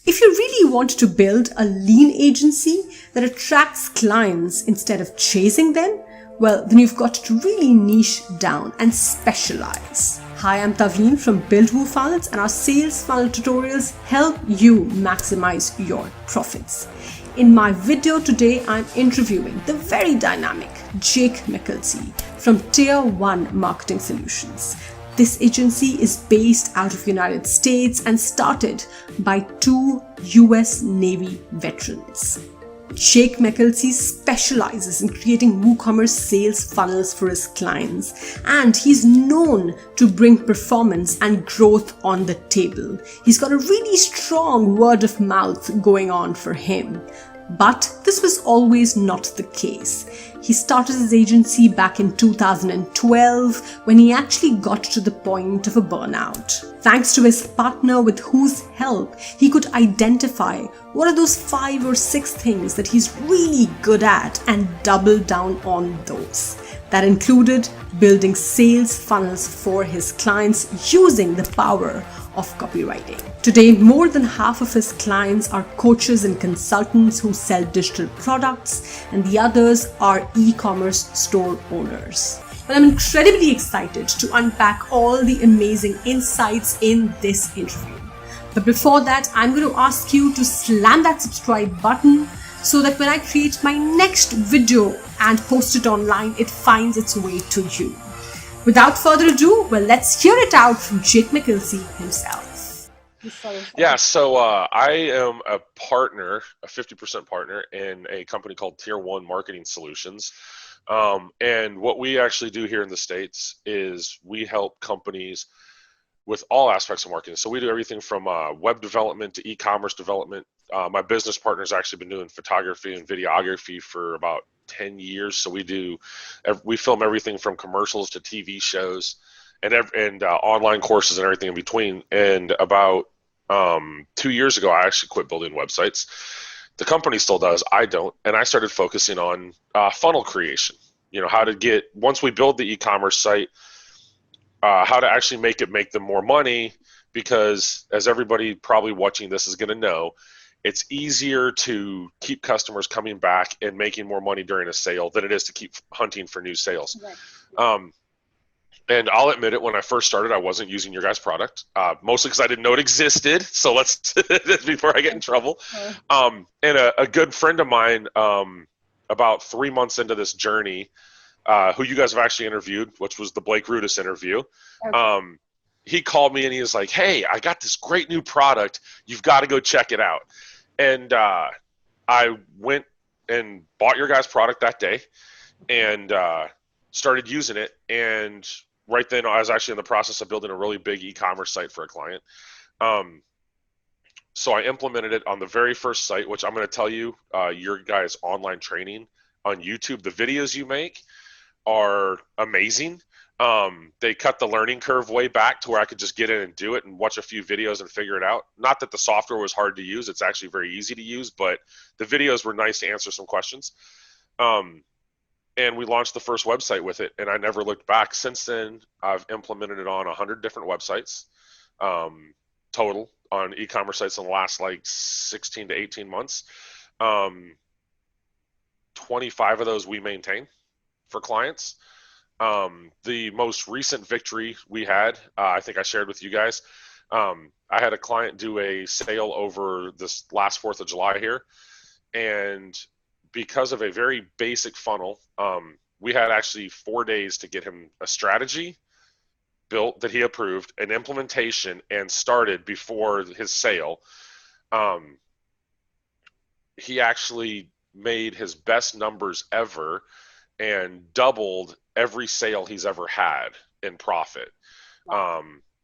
If you really want to build a lean agency that attracts clients instead of chasing them, well, then you've got to really niche down and specialize. Hi, I'm Taveen from Build WooFunnels, and our sales funnel tutorials help you maximize your profits. In my video today, I'm interviewing the very dynamic Jake McClusky from TierOneMarketingSolutions. This agency is based out of the United States and started by two US Navy veterans. Jake McClusky specializes in creating WooCommerce sales funnels for his clients, and he's known to bring performance and growth on the table. He's got a really strong word of mouth going on for him. But this was always not the case. He started his agency back in 2012 when he actually got to the point of a burnout. Thanks to his partner with whose help he could identify what are those 5 or 6 things that he's really good at and double down on those. That included building sales funnels for his clients using the power of copywriting. Today, more than half of his clients are coaches and consultants who sell digital products, and the others are e-commerce store owners. Well, I'm incredibly excited to unpack all the amazing insights in this interview. But before that, I'm going to ask you to slam that subscribe button so that when I create my next video and post it online, it finds its way to you. Without further ado, well, let's hear it out from Jake McClusky himself. Yeah, so I am a partner, a 50% partner in a company called TierOneMarketingSolutions. And what we actually do here in the States is we help companies with all aspects of marketing. So we do everything from web development to e-commerce development. My business partner's actually been doing photography and videography for about 10 years. So we film everything from commercials to TV shows and online courses and everything in between. And about 2 years ago, I actually quit building websites. The company still does, I don't. And I started focusing on funnel creation. You know, how to get, once we build the e-commerce site, how to actually make them more money, because as everybody probably watching this is going to know, it's easier to keep customers coming back and making more money during a sale than it is to keep hunting for new sales. Right. And I'll admit it, when I first started, I wasn't using your guys' product, mostly because I didn't know it existed. So let's, before I get in trouble. And a good friend of mine, about 3 months into this journey, who you guys have actually interviewed, which was the Blake Rudis interview. Okay. He called me and he was like, "Hey, I got this great new product. You've got to go check it out." And I went and bought your guys' product that day and started using it. And right then, I was actually in the process of building a really big e-commerce site for a client. So I implemented it on the very first site, which I'm going to tell you, your guys' online training on YouTube, the videos you make are amazing. They cut the learning curve way back to where I could just get in and do it and watch a few videos and figure it out. Not that the software was hard to use. It's actually very easy to use, but the videos were nice to answer some questions. And we launched the first website with it, and I never looked back. Since then, I've implemented it on 100 different websites total on e-commerce sites in the last like 16 to 18 months. 25 of those we maintain for clients. The most recent victory we had, I think I shared with you guys. I had a client do a sale over this last 4th of July here, and because of a very basic funnel, we had actually 4 days to get him a strategy built that he approved, an implementation, and started before his sale. He actually made his best numbers ever and doubled every sale he's ever had in profit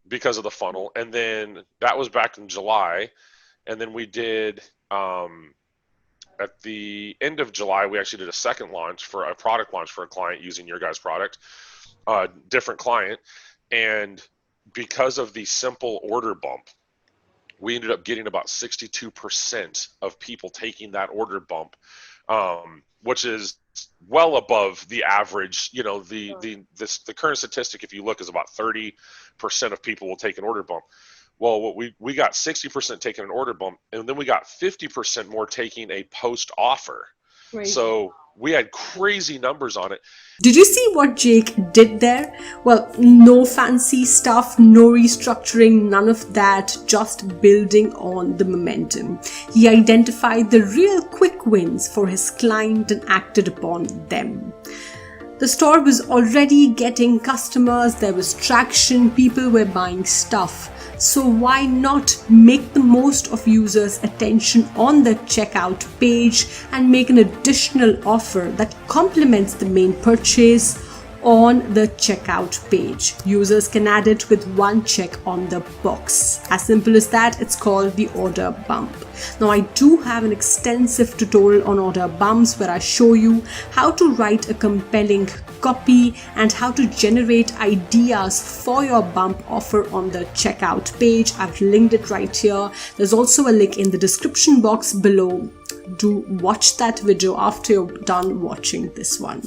because of the funnel. And then that was back in July. And then we did, at the end of July, we actually did a second launch for a product launch for a client using your guys' product, different client. And because of the simple order bump, we ended up getting about 62% of people taking that order bump, which is well above the average. You know, the current statistic, if you look, is about 30% of people will take an order bump. Well, what we got 60% taking an order bump, and then we got 50% more taking a post offer. Crazy. So we had crazy numbers on it. Did you see what Jake did there? Well, no fancy stuff, no restructuring, none of that, just building on the momentum. He identified the real quick wins for his client and acted upon them. The store was already getting customers, there was traction, people were buying stuff. So why not make the most of users' attention on the checkout page and make an additional offer that complements the main purchase on the checkout page. Users can add it with one check on the box. As simple as that, it's called the order bump. Now I do have an extensive tutorial on order bumps where I show you how to write a compelling copy and how to generate ideas for your bump offer on the checkout page. I've linked it right here. There's also a link in the description box below. Do watch that video after you're done watching this one.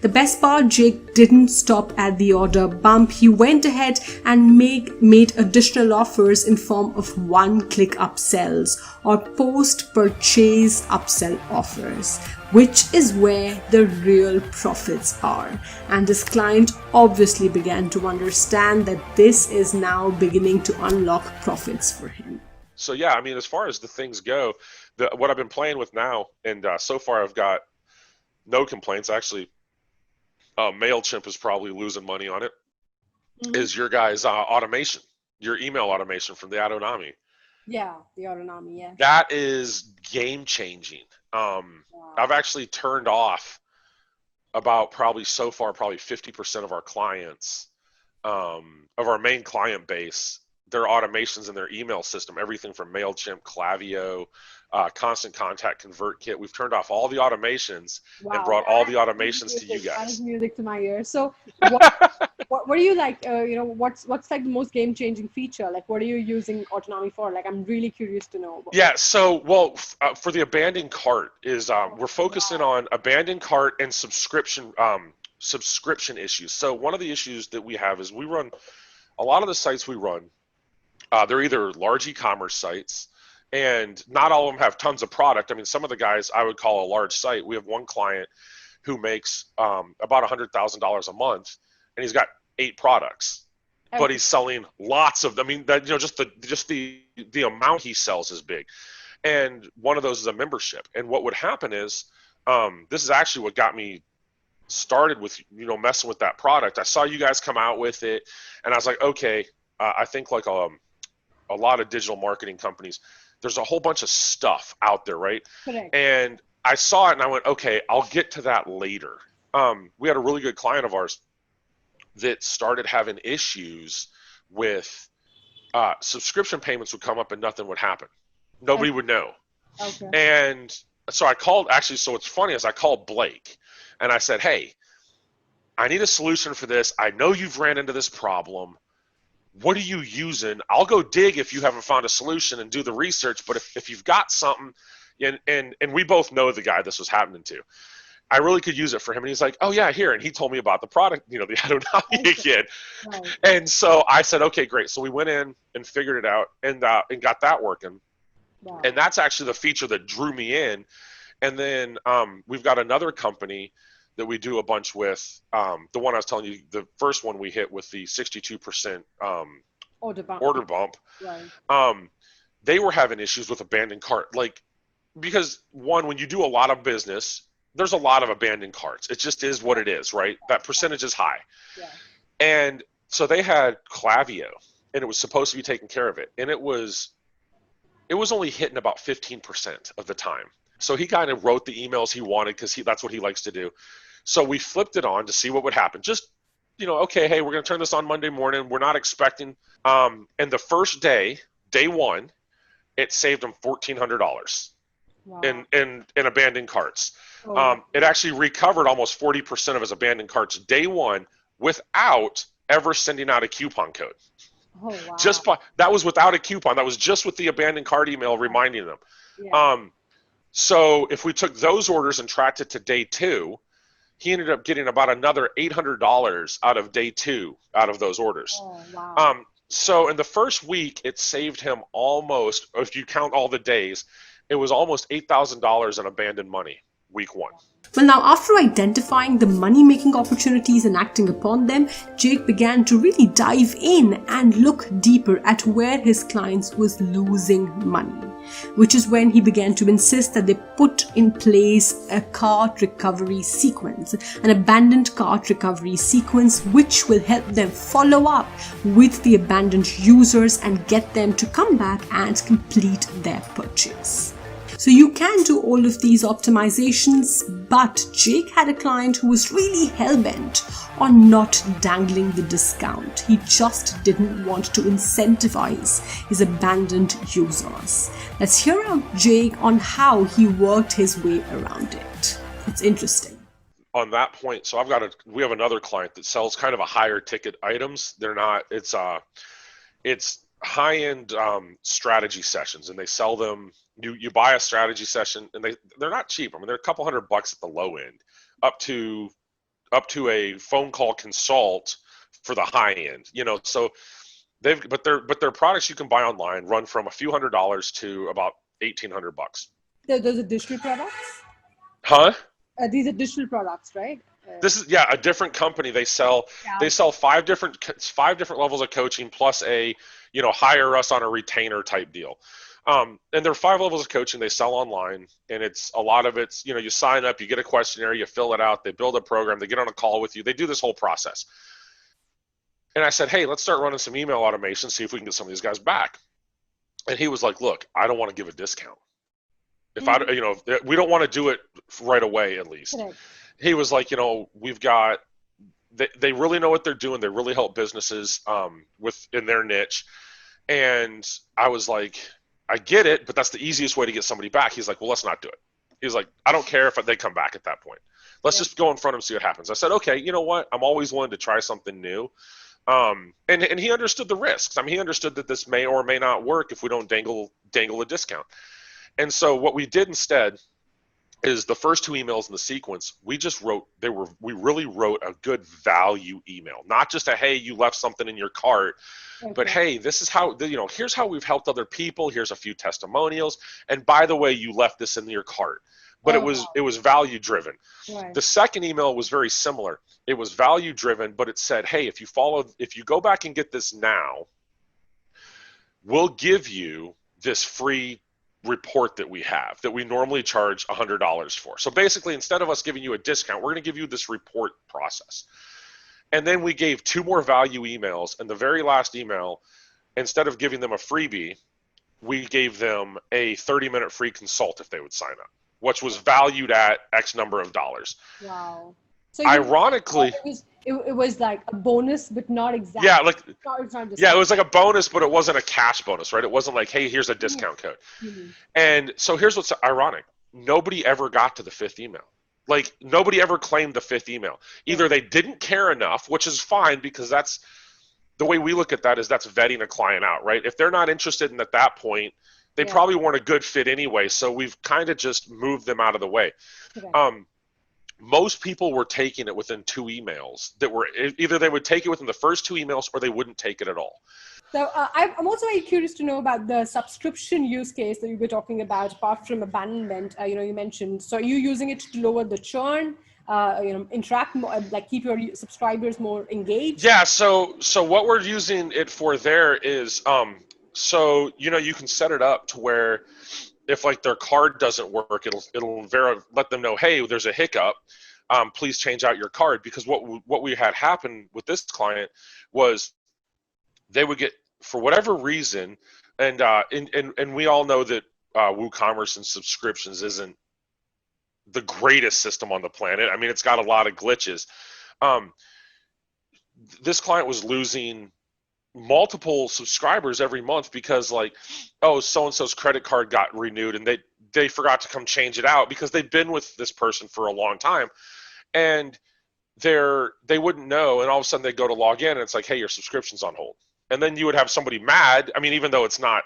The best part, Jake didn't stop at the order bump. He went ahead and made additional offers in form of one-click upsells or post-purchase upsell offers, which is where the real profits are. And his client obviously began to understand that this is now beginning to unlock profits for him. So yeah, I mean, as far as the things go, what I've been playing with now, and so far I've got no complaints. Actually, MailChimp is probably losing money on it. Is your guys' automation, your email automation from the Atonami. Yeah, the Atonami, yeah. That is game changing. Wow. I've actually turned off about probably 50% of our clients, of our main client base, their automations in their email system, everything from MailChimp, Klaviyo, Constant Contact, ConvertKit. We've turned off all the automations and brought all the automations to you guys. That is music to my ears. So what do you like, what's like the most game-changing feature? Like, what are you using Autonomy for? Like, I'm really curious to know. Yeah, so, for the abandoned cart is, we're focusing on abandoned cart and subscription issues. So one of the issues that we have is we run, a lot of the sites we run, they're either large e-commerce sites, and not all of them have tons of product. I mean, some of the guys I would call a large site. We have one client who makes about $100,000 a month, and he's got 8 products, but he's selling lots of them. I mean, that, just the amount he sells is big, and one of those is a membership. And what would happen is, this is actually what got me started with messing with that product. I saw you guys come out with it, and I was like, okay, I think like a lot of digital marketing companies, there's a whole bunch of stuff out there, right? Correct. And I saw it and I went, okay, I'll get to that later. We had a really good client of ours that started having issues with subscription payments would come up and nothing would happen. Nobody would know. Okay. And so I called, so what's funny is I called Blake and I said, hey, I need a solution for this. I know you've ran into this problem. What are you using? I'll go dig if you haven't found a solution and do the research. But if you've got something, and we both know the guy this was happening to, I really could use it for him. And he's like, oh yeah, here. And he told me about the product, the Atonami again. Right. And so I said, okay, great. So we went in and figured it out and got that working. Wow. And that's actually the feature that drew me in. And then we've got another company that we do a bunch with. The one I was telling you, the first one we hit with the 62% order bump. Right. They were having issues with abandoned cart. Like, because one, when you do a lot of business, there's a lot of abandoned carts. It just is what it is, right? That percentage is high. Yeah. And so they had Klaviyo, and it was supposed to be taking care of it. And it was only hitting about 15% of the time. So he kind of wrote the emails he wanted because that's what he likes to do. So we flipped it on to see what would happen. Just, okay, hey, we're going to turn this on Monday morning. We're not expecting. And the first day one, it saved him $1,400 wow. in abandoned carts. Oh. It actually recovered almost 40% of his abandoned carts day one without ever sending out a coupon code. Oh, wow. That was without a coupon. That was just with the abandoned cart email reminding them. Yeah. So if we took those orders and tracked it to day 2, he ended up getting about another $800 out of day 2 out of those orders. Oh, wow. So in the first week, it saved him almost, if you count all the days, it was almost $8,000 in abandoned money, week 1. Well, now, after identifying the money-making opportunities and acting upon them, Jake began to really dive in and look deeper at where his clients was losing money, which is when he began to insist that they put in place a cart recovery sequence, an abandoned cart recovery sequence, which will help them follow up with the abandoned users and get them to come back and complete their purchase. So you can do all of these optimizations, but Jake had a client who was really hell-bent on not dangling the discount. He just didn't want to incentivize his abandoned users. Let's hear out Jake on how he worked his way around it. It's interesting. On that point, so we have another client that sells kind of a higher ticket items. It's high-end strategy sessions, and they sell them. You buy a strategy session, and they're not cheap. I mean, they're a couple $100 at the low end, up to a phone call consult for the high end. So but their products you can buy online run from a few $100s to about $1,800. Those are digital products? Huh? These are digital products, right? This is a different company. They sell 5 different levels of coaching plus a hire us on a retainer type deal. And there are 5 levels of coaching they sell online, and a lot of it's you sign up, you get a questionnaire, you fill it out, they build a program, they get on a call with you, they do this whole process. And I said, hey, let's start running some email automation, see if we can get some of these guys back. And he was like, look, I don't want to give a discount. If we don't want to do it right away, at least. Correct. He was like, we've got, they really know what they're doing. They really help businesses in their niche. And I was like, I get it, but that's the easiest way to get somebody back. He's like, well, let's not do it. He's like, I don't care if they come back at that point. Let's just go in front of them and see what happens. I said, okay, you know what? I'm always willing to try something new. And he understood the risks. I mean, he understood that this may or may not work if we don't dangle a discount. And so what we did instead is the first 2 emails in the sequence, we really wrote a good value email, not just a, hey, you left something in your cart, but hey, this is how, here's how we've helped other people. Here's a few testimonials. And by the way, you left this in your cart, but it was value driven. Right. The second email was very similar. It was value driven, but it said, hey, if you go back and get this now, we'll give you this free report that we have that we normally charge $100 for. So basically, instead of us giving you a discount, we're going to give you this report process. And then we gave 2 more value emails, and the very last email, instead of giving them a freebie, we gave them a 30-minute free consult if they would sign up, which was valued at X number of dollars. Wow. So ironically, it was like a bonus, but not exactly. Yeah, it was like a bonus, but it wasn't a cash bonus, right? It wasn't like, hey, here's a discount code. Mm-hmm. And so here's what's ironic. Nobody ever got to the 5th email. Like, nobody ever claimed the 5th email. Either they didn't care enough, which is fine, because that's the way we look at that, is that's vetting a client out, right? If they're not interested in at that point, they probably weren't a good fit anyway. So we've kind of just moved them out of the way. Okay. Most people were taking it within 2 emails that were either they would take it within the first 2 emails or they wouldn't take it at all. So I'm also very curious to know about the subscription use case that you were talking about, apart from abandonment. You mentioned, so are you using it to lower the churn, interact more, like keep your subscribers more engaged? Yeah. So what we're using it for there is, you can set it up to where, if like their card doesn't work, it'll let them know, hey, there's a hiccup. Please change out your card. Because what we had happen with this client was they would get, for whatever reason, and we all know that WooCommerce and subscriptions isn't the greatest system on the planet. I mean, it's got a lot of glitches. This client was losing multiple subscribers every month because, like, oh, so-and-so's credit card got renewed and they forgot to come change it out because they've been with this person for a long time, and they wouldn't know, and all of a sudden they go to log in and it's like, hey, your subscription's on hold. And then you would have somebody mad. I mean, even though it's not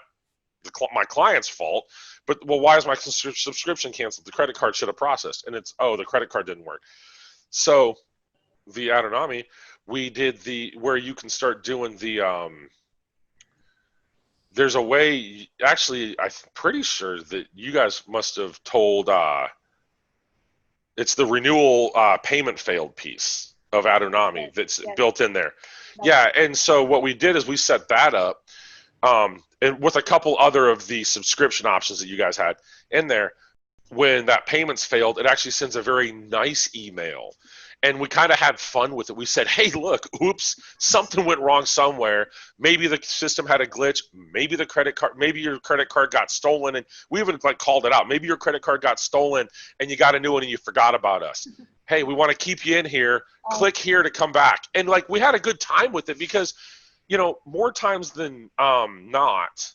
my client's fault, but, well, why is my subscription canceled? The credit card should have processed. And it's, oh, the credit card didn't work. So the Adonomy, we did where you can start doing the there's a way, actually, I'm pretty sure that you guys must have told, it's the renewal payment failed piece of Adonomy that's built in there. Yeah, and so what we did is we set that up, and with a couple other of the subscription options that you guys had in there. When that payment's failed, it actually sends a very nice email. And we kind of had fun with it. We said, hey, look, oops, something went wrong somewhere. Maybe the system had a glitch. Maybe the credit card, maybe your credit card got stolen. And we even like called it out. Maybe your credit card got stolen and you got a new one and you forgot about us. Hey, we want to keep you in here. Click here to come back. And like, we had a good time with it because, you know, more times than not,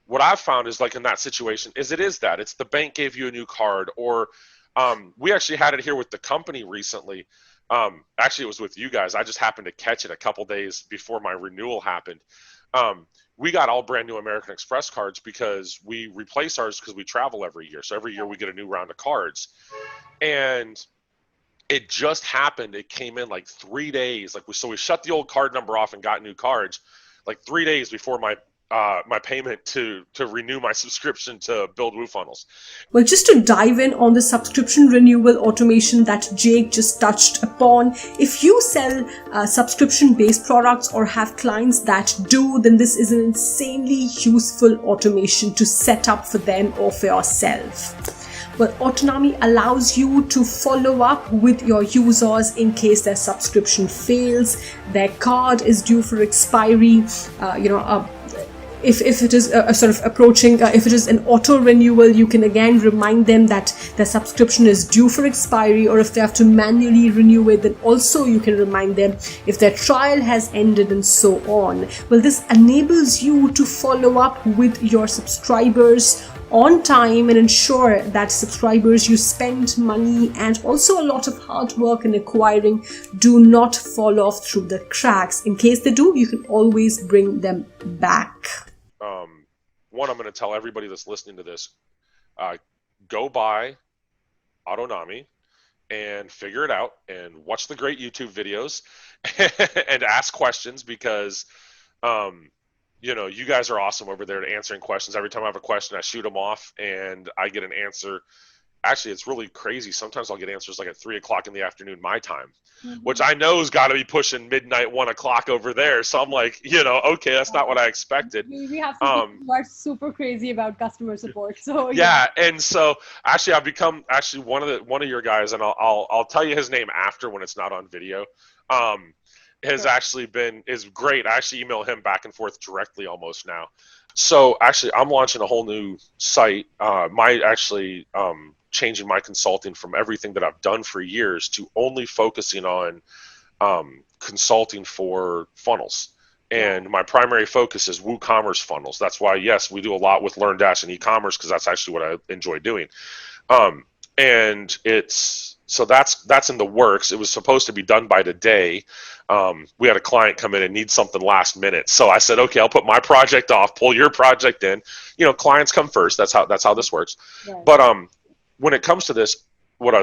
what I've found is like in that situation is it's the bank gave you a new card, or we actually had it here with the company recently. Actually, it was with you guys. I just happened to catch it a couple days before my renewal happened. We got all brand new American Express cards because we replace ours because we travel every year. So every year we get a new round of cards. And it just happened. It came in like 3 days. So we shut the old card number off and got new cards like 3 days before my payment to renew my subscription to build WooFunnels. Well, just to dive in on the subscription renewal automation that Jake just touched upon, if you sell subscription-based products or have clients that do, then this is an insanely useful automation to set up for them or for yourself. Well, Autonomy allows you to follow up with your users in case their subscription fails, their card is due for expiry, if it is sort of approaching, if it is an auto renewal, you can again remind them that their subscription is due for expiry, or if they have to manually renew it, then also you can remind them if their trial has ended and so on. Well, this enables you to follow up with your subscribers on time and ensure that subscribers you spend money and also a lot of hard work in acquiring do not fall off through the cracks. In case they do, you can always bring them back. One, I'm going to tell everybody that's listening to this, go buy Autonomy and figure it out and watch the great YouTube videos and ask questions because you guys are awesome over there at answering questions. Every time I have a question, I shoot them off and I get an answer. Actually, it's really crazy. Sometimes I'll get answers like at 3 o'clock in the afternoon, my time, which I know has got to be pushing midnight, 1 o'clock over there. So I'm like, okay, that's not what I expected. We have some people who are super crazy about customer support. So yeah. And so actually I've become one of your guys, and I'll tell you his name after when it's not on video. Is great. I actually email him back and forth directly almost now. So actually I'm launching a whole new site. Changing my consulting from everything that I've done for years to only focusing on consulting for funnels. And my primary focus is WooCommerce funnels. That's why, yes, we do a lot with LearnDash and e-commerce because that's actually what I enjoy doing. And that's in the works. It was supposed to be done by today. We had a client come in and need something last minute. So I said, okay, I'll put my project off, pull your project in. Clients come first. That's how this works. Right. But when it comes to this, I'll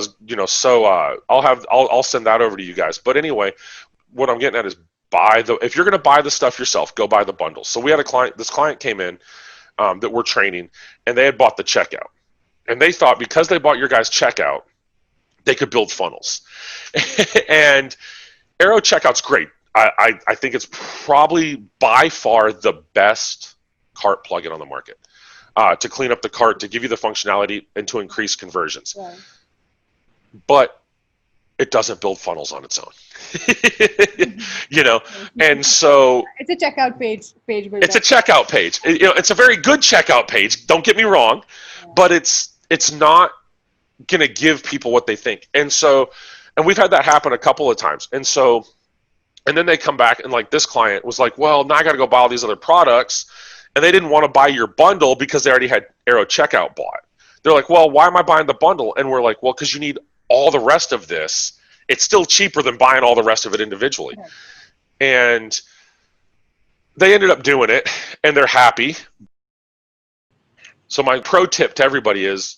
send that over to you guys. But anyway, what I'm getting at is if you're going to buy the stuff yourself, go buy the bundles. So we had this client came in that we're training, and they had bought the checkout. And they thought because they bought your guys' checkout, they could build funnels. And Arrow Checkout's great. I think it's probably by far the best cart plugin on the market. To clean up the cart, to give you the functionality, and to increase conversions. Yeah. But it doesn't build funnels on its own. And so it's a checkout page builder. It's a checkout page. It's a very good checkout page. Don't get me wrong, but it's not gonna give people what they think. And we've had that happen a couple of times. And then they come back and like this client was like, well, now I got to go buy all these other products. And they didn't want to buy your bundle because they already had Arrow Checkout bought. They're like, well, why am I buying the bundle? And we're like, well, because you need all the rest of this. It's still cheaper than buying all the rest of it individually. Okay. And they ended up doing it, and they're happy. So my pro tip to everybody is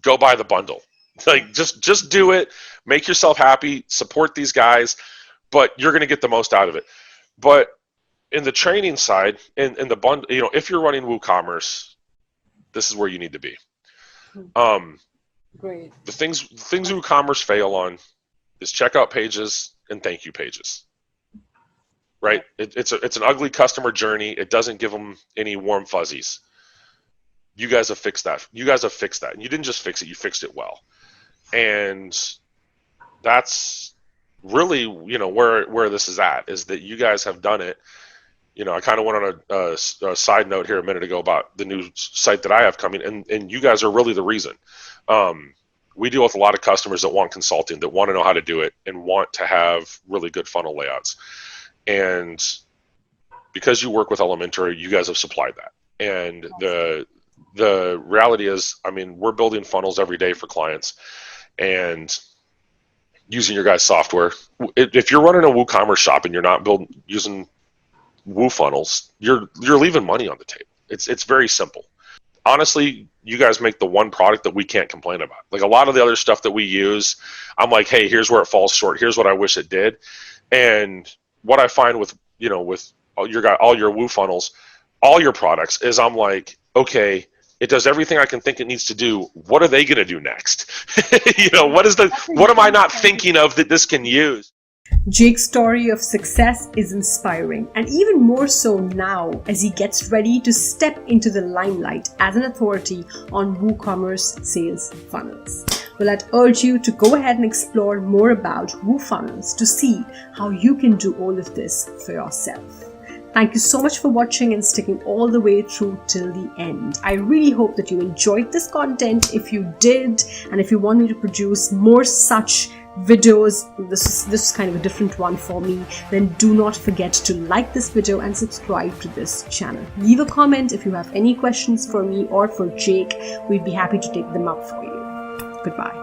go buy the bundle. Like, just do it. Make yourself happy. Support these guys, but you're going to get the most out of it. But in the training side, in the bundle, if you're running WooCommerce, this is where you need to be. Great. The things WooCommerce fail on is checkout pages and thank you pages. Right? It's an ugly customer journey. It doesn't give them any warm fuzzies. You guys have fixed that. And you didn't just fix it, you fixed it well. And that's really, where this is at, is that you guys have done it. I kind of went on a side note here a minute ago about the new site that I have coming, and you guys are really the reason. We deal with a lot of customers that want consulting, that want to know how to do it, and want to have really good funnel layouts. And because you work with Elementor, you guys have supplied that. And the reality is, we're building funnels every day for clients, and using your guys' software. If you're running a WooCommerce shop and you're not using WooFunnels, you're leaving money on the table. It's very simple. Honestly, you guys make the one product that we can't complain about. Like a lot of the other stuff that we use, I'm like, hey, here's where it falls short. Here's what I wish it did. And what I find with all your WooFunnels, all your products, is I'm like, okay, it does everything I can think it needs to do. What are they going to do next? What am I not thinking of that this can use? Jake's story of success is inspiring, and even more so now as he gets ready to step into the limelight as an authority on WooCommerce sales funnels. Well, I'd urge you to go ahead and explore more about WooFunnels to see how you can do all of this for yourself. Thank you so much for watching and sticking all the way through till the end. I really hope that you enjoyed this content. If you did, and if you want me to produce more such videos, this is kind of a different one for me, then do not forget to like this video and subscribe to this channel. Leave a comment if you have any questions for me or for Jake. We'd be happy to take them up for you. Goodbye.